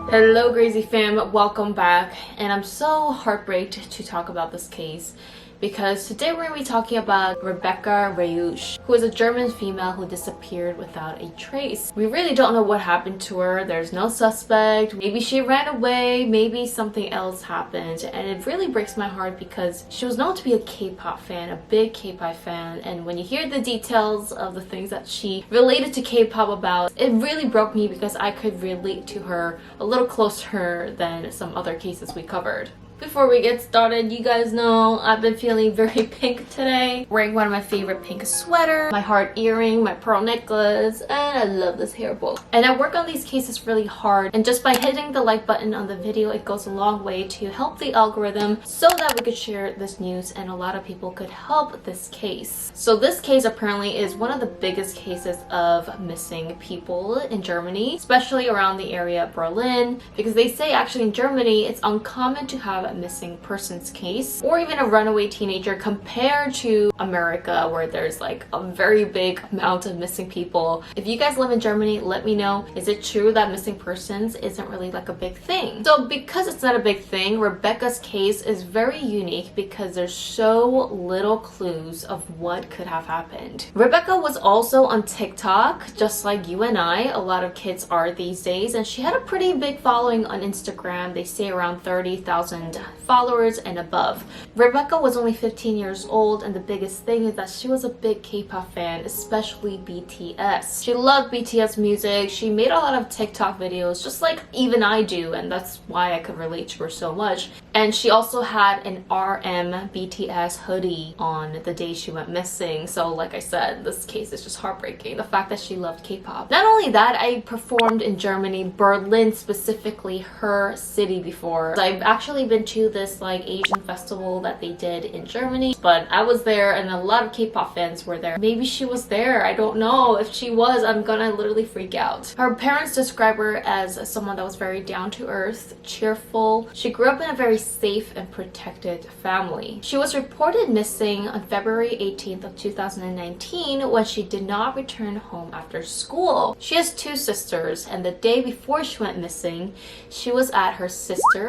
Hello GRAZY fam, welcome back, and I'm so heartbroken to talk about this case because today we're going to be talking about Rebecca Reusch, who is a German female who disappeared without a trace. We really don't know what happened to her. There's no suspect. Maybe she ran away, maybe something else happened, and it really breaks my heart because she was known to be a K-pop fan, a big K-pop fan, and when you hear the details of the things that she related to K-pop about, it really broke me because I could relate to her a little closer than some other cases we covered. Before we get started, you guys know I've been feeling very pink today. Wearing one of my favorite pink sweaters, my heart earring, my pearl necklace, and I love this hair bow. And I work on these cases really hard, and just by hitting the like button on the video, it goes a long way to help the algorithm so that we could share this news and a lot of people could help this case. So this case apparently is one of the biggest cases of missing people in Germany, especially around the area of Berlin, because they say actually in Germany it's uncommon to have a missing persons case or even a runaway teenager compared to America, where there's like a very big amount of missing people. If you guys live in Germany, let me know, is it true that missing persons isn't really like a big thing? So because it's not a big thing, Rebecca's case is very unique because there's so little clues of what could have happened. Rebecca was also on TikTok, just like you and I. A lot of kids are these days, and she had a pretty big following on Instagram. They say around 30,000 followers and above. Rebecca was only 15 years old, and the biggest thing is that she was a big K-pop fan, especially BTS. She loved BTS music. She made a lot of TikTok videos, just like even I do, and that's why I could relate to her so much. And she also had an RM BTS hoodie on the day she went missing. So like I said, this case is just heartbreaking. The fact that she loved K-pop. Not only that, I performed in Germany, Berlin specifically, her city before. I've actually been to this like Asian festival that they did in Germany, but I was there and a lot of K-pop fans were there. Maybe she was there, I don't know. If she was, I'm gonna literally freak out. Her parents describe her as someone that was very down to earth, cheerful. She grew up in a very safe and protected family. She was reported missing on February 18th of 2019 when she did not return home after school. She has two sisters, and the day before she went missing, she was at her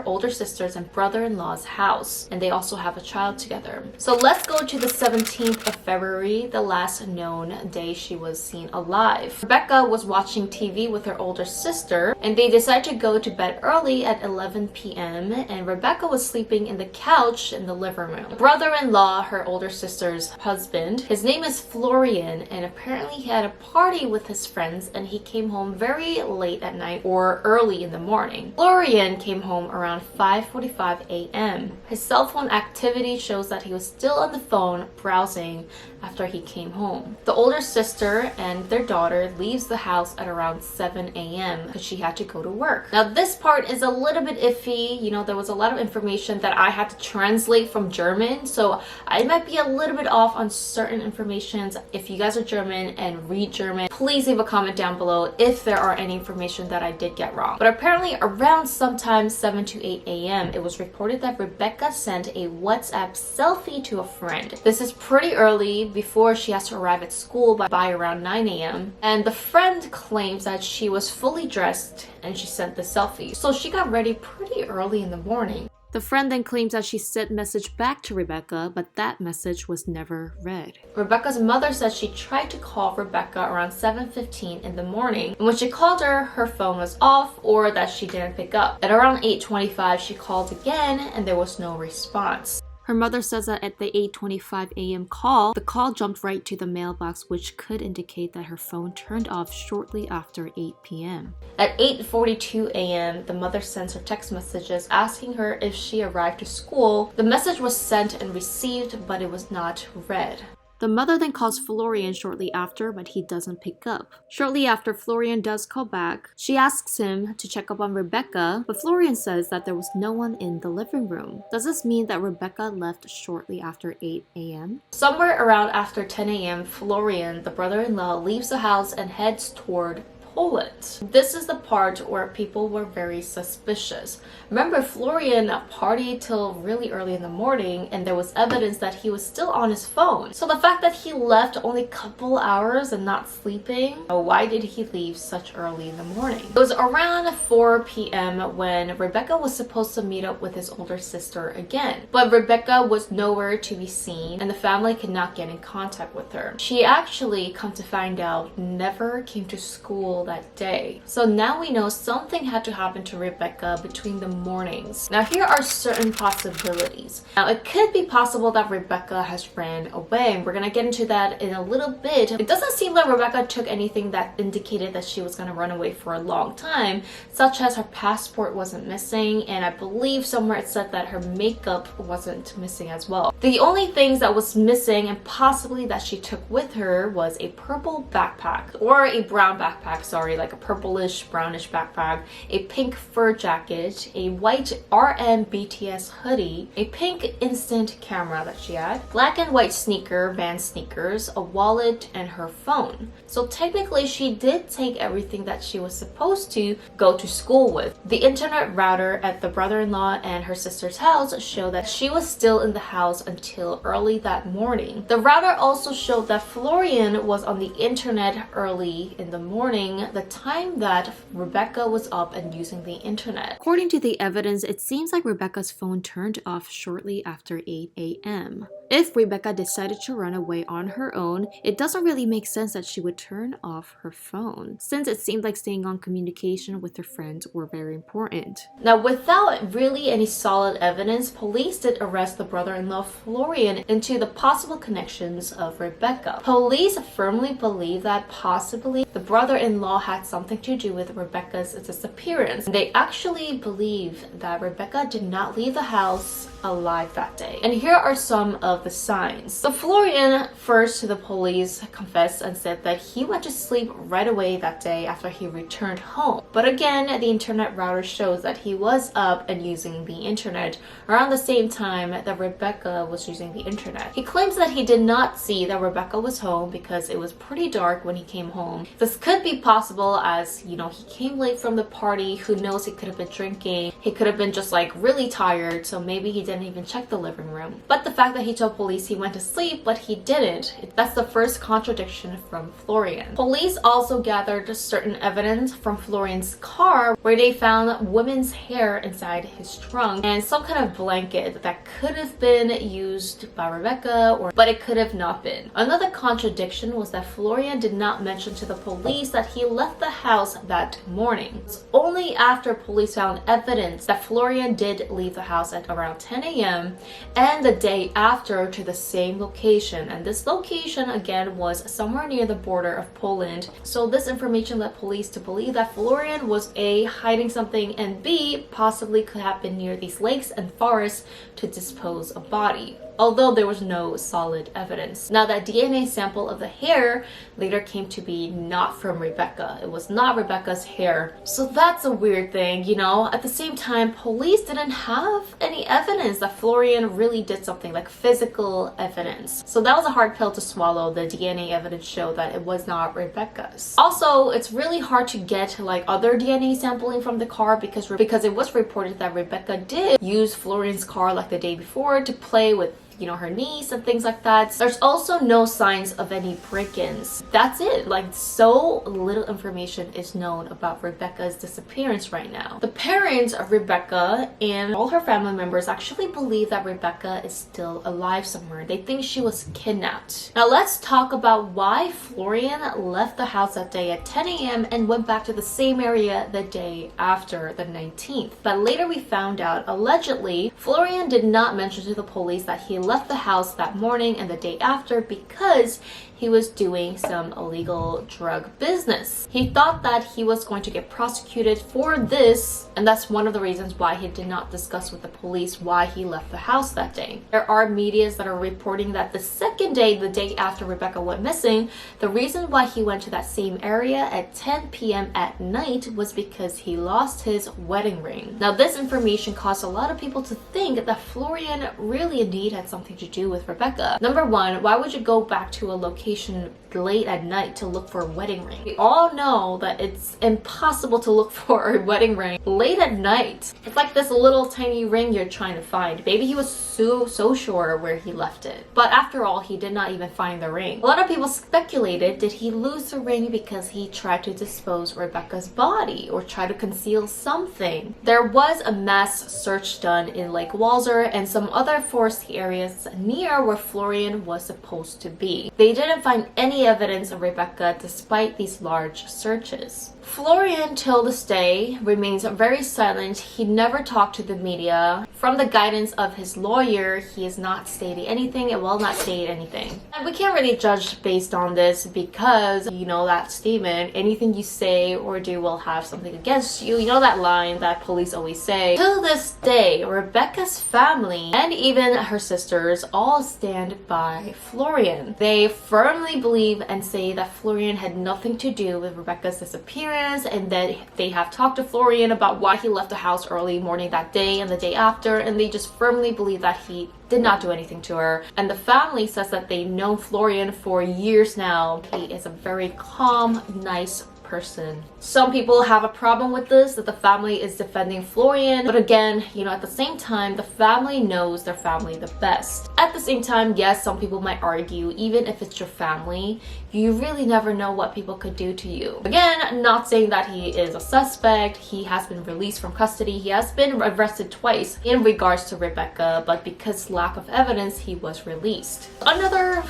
older sister's and brother-in-law's house, and they also have a child together. So let's go to the 17th of February, the last known day she was seen alive. Rebecca was watching TV with her older sister, and they decided to go to bed early at 11 p.m. and Rebecca was sleeping in the couch in the living room. The brother-in-law, her older sister's husband, his name is Florian, and apparently he had a party with his friends and he came home very late at night or early in the morning. Florian came home around 5:45 a.m. His cell phone activity shows that he was still on the phone browsing after he came home. The older sister and their daughter leaves the house at around 7 a.m. because she had to go to work. Now this part is a little bit iffy. You know, there was a lot of information that I had to translate from German, so I might be a little bit off on certain informations. If you guys are German and read German, please leave a comment down below if there are any information that I did get wrong. But apparently around sometime 7 to 8 a.m. it was reported that Rebecca sent a WhatsApp selfie to a friend. This is pretty early before she has to arrive at school by around 9 a.m. and the friend claims that she was fully dressed and she sent the selfie. So she got ready pretty early in the morning. The friend then claims that she sent a message back to Rebecca, but that message was never read. Rebecca's mother says she tried to call Rebecca around 7:15 in the morning, and when she called her, her phone was off or that she didn't pick up. At around 8:25, she called again and there was no response. Her mother says that at the 8:25 a.m. call, the call jumped right to the mailbox, which could indicate that her phone turned off shortly after 8 p.m. At 8:42 a.m., the mother sends her text messages asking her if she arrived to school. The message was sent and received, but it was not read. The mother then calls Florian shortly after, but he doesn't pick up. Shortly after Florian does call back, she asks him to check up on Rebecca, but Florian says that there was no one in the living room. Does this mean that Rebecca left shortly after 8 a.m.? Somewhere around after 10 a.m., Florian, the brother-in-law, leaves the house and heads toward Poland. This is the part where people were very suspicious. Remember, Florian partied till really early in the morning, and there was evidence that he was still on his phone. So the fact that he left only a couple hours and not sleeping, why did he leave such early in the morning? It was around 4 p.m. when Rebecca was supposed to meet up with his older sister again. But Rebecca was nowhere to be seen, and the family could not get in contact with her. She actually, come to find out, never came to school that day. So now we know something had to happen to Rebecca between the mornings. Now here are certain possibilities. Now it could be possible that Rebecca has ran away, and we're gonna get into that in a little bit. It doesn't seem like Rebecca took anything that indicated that she was gonna run away for a long time, such as her passport wasn't missing, and I believe somewhere it said that her makeup wasn't missing as well. The only things that was missing and possibly that she took with her was a purple backpack, or a brown backpack, sorry, like a purplish brownish backpack, a pink fur jacket, a white RM BTS hoodie, a pink instant camera that she had, black and white Vans sneakers, a wallet, and her phone. So technically she did take everything that she was supposed to go to school with. The internet router at the brother-in-law and her sister's house showed that she was still in the house until early that morning. The router also showed that Florian was on the internet early in the morning, the time that Rebecca was up and using the internet. According to the evidence, it seems like Rebecca's phone turned off shortly after 8 a.m. If Rebecca decided to run away on her own, it doesn't really make sense that she would turn off her phone, since it seemed like staying on communication with her friends were very important. Now, without really any solid evidence, police did arrest the brother-in-law Florian into the possible connections of Rebecca. Police firmly believe that possibly the brother-in-law had something to do with Rebecca's disappearance. They actually believe that Rebecca did not leave the house alive that day. And here are some of the signs. So Florian first to the police confessed and said that he went to sleep right away that day after he returned home. But again, the internet router shows that he was up and using the internet around the same time that Rebecca was using the internet. He claims that he did not see that Rebecca was home because it was pretty dark when he came home. This could be possible as, you know, he came late from the party. Who knows, he could have been drinking. He could have been just like really tired, so maybe he didn't even check the living room. But the fact that he told police he went to sleep but he didn't, that's the first contradiction from Florian. Police also gathered certain evidence from Florian's car where they found women's hair inside his trunk and some kind of blanket that could have been used by Rebecca, but it could have not been. Another contradiction was that Florian did not mention to the police that he left the house that morning. It's only after police found evidence that Florian did leave the house at around 10 a.m. and the day after to the same location, and this location again was somewhere near the border of Poland. So this information led police to believe that Florian was A, hiding something, and B, possibly could have been near these lakes and forests to dispose a body, although there was no solid evidence. Now, that DNA sample of the hair later came to be not from Rebecca. It was not Rebecca's hair. So that's a weird thing, you know? At the same time, police didn't have any evidence that Florian really did something, like physical evidence. So that was a hard pill to swallow. The DNA evidence showed that it was not Rebecca's. Also, it's really hard to get like other DNA sampling from the car because it was reported that Rebecca did use Florian's car like the day before to play with, you know, her niece and things like that. There's also no signs of any break-ins. That's it. Like, so little information is known about Rebecca's disappearance right now. The parents of Rebecca and all her family members actually believe that Rebecca is still alive somewhere. They think she was kidnapped. Now let's talk about why Florian left the house that day at 10 a.m. and went back to the same area the day after, the 19th. But later we found out, allegedly, Florian did not mention to the police that he left the house that morning and the day after because he was doing some illegal drug business. He thought that he was going to get prosecuted for this, and that's one of the reasons why he did not discuss with the police why he left the house that day. There are medias that are reporting that the second day, the day after Rebecca went missing, the reason why he went to that same area at 10 p.m. at night was because he lost his wedding ring. Now, this information caused a lot of people to think that Florian really indeed had something to do with Rebecca. Number one, why would you go back to a location late at night to look for a wedding ring? We all know that it's impossible to look for a wedding ring late at night. It's like this little tiny ring you're trying to find. Maybe he was so sure where he left it. But after all, he did not even find the ring. A lot of people speculated, did he lose the ring because he tried to dispose Rebecca's body or try to conceal something? There was a mass search done in Lake Walser and some other foresty areas near where Florian was supposed to be. They didn't find any evidence of Rebecca despite these large searches. Florian, till this day, remains very silent. He never talked to the media. From the guidance of his lawyer, he is not stating anything and will not state anything. And we can't really judge based on this because, you know that statement, anything you say or do will have something against you. You know that line that police always say. Till this day, Rebecca's family and even her sisters all stand by Florian. They firmly believe and say that Florian had nothing to do with Rebecca's disappearance, and that they have talked to Florian about why he left the house early morning that day and the day after, and they just firmly believe that he did not do anything to her. And the family says that they've known Florian for years now. He is a very calm, nice person. Some people have a problem with this, that the family is defending Florian, but again, you know, at the same time, the family knows their family the best. At the same time, yes, some people might argue, even if it's your family, you really never know what people could do to you. Again, not saying that he is a suspect. He has been released from custody. He has been arrested twice in regards to Rebecca, but because lack of evidence, he was released.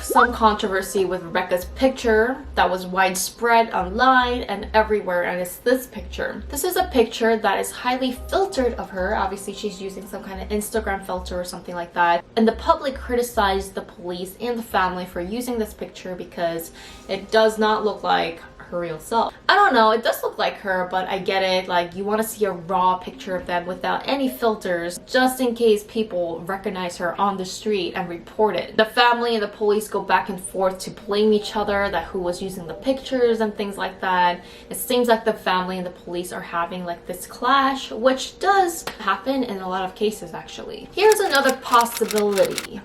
Some controversy with Rebecca's picture that was widespread online and everywhere, and it's this picture. This is a picture that is highly filtered of her. Obviously, she's using some kind of Instagram filter or something like that. And the public criticized the police and the family for using this picture because it does not look like her real self. I don't know, it does look like her, but I get it. Like, you want to see a raw picture of them without any filters, just in case people recognize her on the street and report it. The family and the police go back and forth to blame each other, that who was using the pictures and things like that. It seems like the family and the police are having like this clash, which does happen in a lot of cases actually. Here's another possibility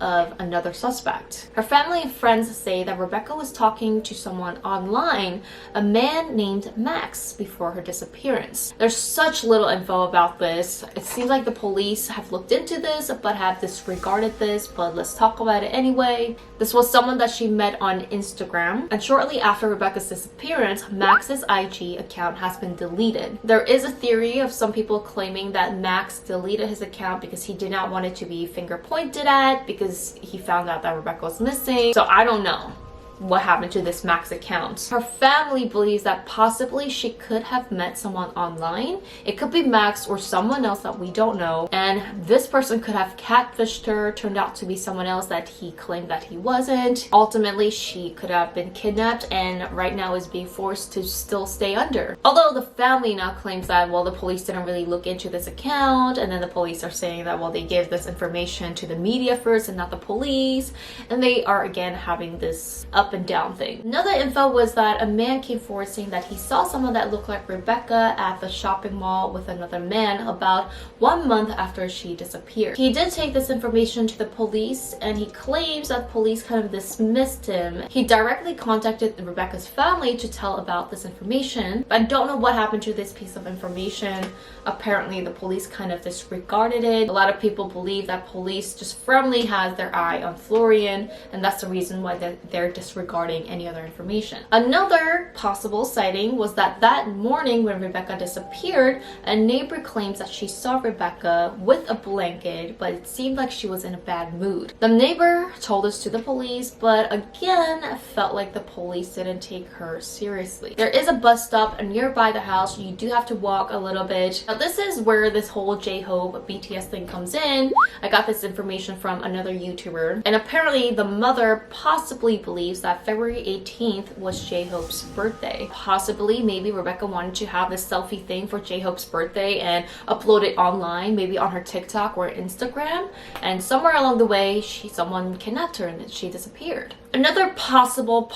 of another suspect. Her family and friends say that Rebecca was talking to someone online, a man named Max, before her disappearance. There's such little info about this. It seems like the police have looked into this but have disregarded this, but let's talk about it anyway. This was someone that she met on Instagram, and shortly after Rebecca's disappearance, Max's IG account has been deleted. There is a theory of some people claiming that Max deleted his account because he did not want it to be finger pointed at, because he found out that Rebecca was missing. So I don't know what happened to this Max account. Her family believes that possibly she could have met someone online. It could be Max or someone else that we don't know, and this person could have catfished her, turned out to be someone else that he claimed that he wasn't. Ultimately, she could have been kidnapped and right now is being forced to still stay under. Although the family now claims that, well, the police didn't really look into this account, and then the police are saying that, well, they gave this information to the media first and not the police, and they are again having this up and down thing. Another info was that a man came forward saying that he saw someone that looked like Rebecca at the shopping mall with another man about 1 month after she disappeared. He did take this information to the police, and he claims that police kind of dismissed him. He directly contacted Rebecca's family to tell about this information, but I don't know what happened to this piece of information. Apparently the police kind of disregarded it. A lot of people believe that police just firmly has their eye on Florian, and that's the reason why they're disregarding any other information. Another possible sighting was that morning when Rebecca disappeared, a neighbor claims that she saw Rebecca with a blanket, but it seemed like she was in a bad mood. The neighbor told this to the police, but again felt like the police didn't take her seriously. There is a bus stop nearby the house. You do have to walk a little bit. Now this is where this whole J-Hope BTS thing comes in. I got this information from another YouTuber, and apparently the mother possibly believes that February 18th was J-Hope's birthday. Possibly, maybe Rebecca wanted to have this selfie thing for J-Hope's birthday and upload it online, maybe on her TikTok or Instagram, and somewhere along the way someone kidnapped her and she disappeared. Another possible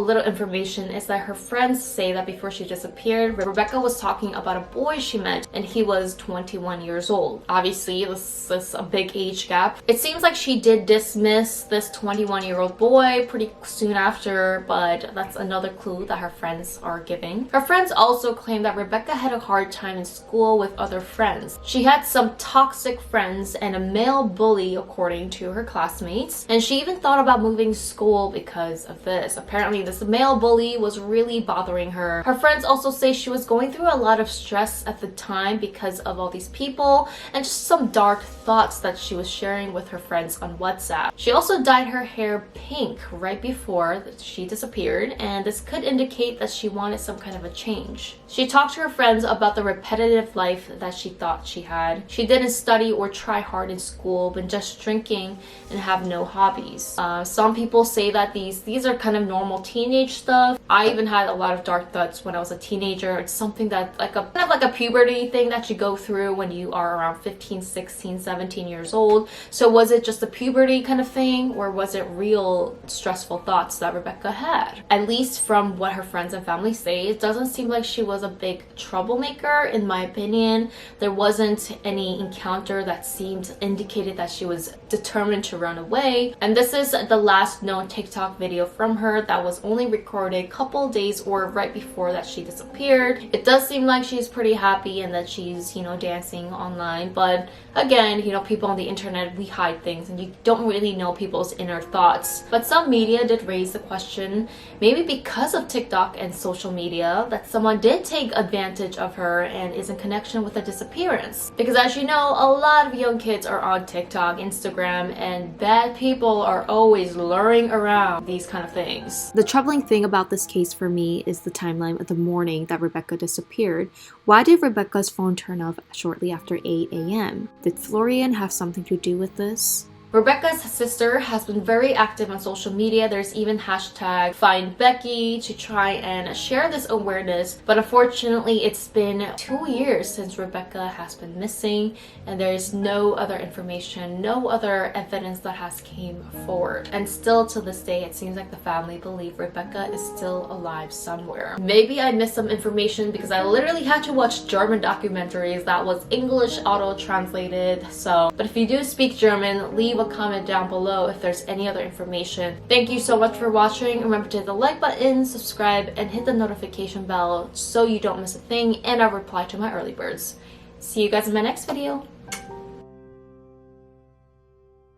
little information is that her friends say that before she disappeared, Rebecca was talking about a boy she met and he was 21 years old. Obviously, this is a big age gap. It seems like she did dismiss this 21-year-old boy pretty soon after, but that's another clue that her friends are giving. Her friends also claim that Rebecca had a hard time in school with other friends. She had some toxic friends and a male bully according to her classmates, and she even thought about moving to school because of this. Apparently this male bully was really bothering her. Her friends also say she was going through a lot of stress at the time because of all these people and just some dark thoughts that she was sharing with her friends on WhatsApp. She also dyed her hair pink right before she disappeared, and this could indicate that she wanted some kind of a change. She talked to her friends about the repetitive life that she thought she had. She didn't study or try hard in school, but just drinking and have no hobbies. Some people say that these are kind of normal teenage stuff. I even had a lot of dark thoughts when I was a teenager. It's something that kind of like a puberty thing that you go through when you are around 15, 16, 17 years old. So was it just a puberty kind of thing, or was it real stressful thoughts that Rebecca had? At least from what her friends and family say, it doesn't seem like she was a big troublemaker. In my opinion, there wasn't any encounter that indicated that she was determined to run away. And this is the last known TikTok video from her that was only recorded a couple days or right before that she disappeared. It does seem like she's pretty happy and that she's, dancing online, but again, people on the internet, we hide things and you don't really know people's inner thoughts. But some media did raise the question, maybe because of TikTok and social media, that someone did take advantage of her and is in connection with the disappearance. Because as you know, a lot of young kids are on TikTok, Instagram, and bad people are always luring around these kind of things. The troubling thing about this case for me is the timeline of the morning that Rebecca disappeared. Why did Rebecca's phone turn off shortly after 8 a.m.? Did Florian have something to do with this? Rebecca's sister has been very active on social media. There's even hashtag Find Becky to try and share this awareness. But unfortunately, it's been 2 years since Rebecca has been missing, and there is no other information, no other evidence that has came forward. And still to this day, it seems like the family believe Rebecca is still alive somewhere. Maybe I missed some information because I literally had to watch German documentaries that was English auto-translated. But if you do speak German, leave a comment down below if there's any other information. Thank you so much for watching. Remember to hit the like button, subscribe, and hit the notification bell so you don't miss a thing, and I'll reply to my early birds. See you guys in my next video.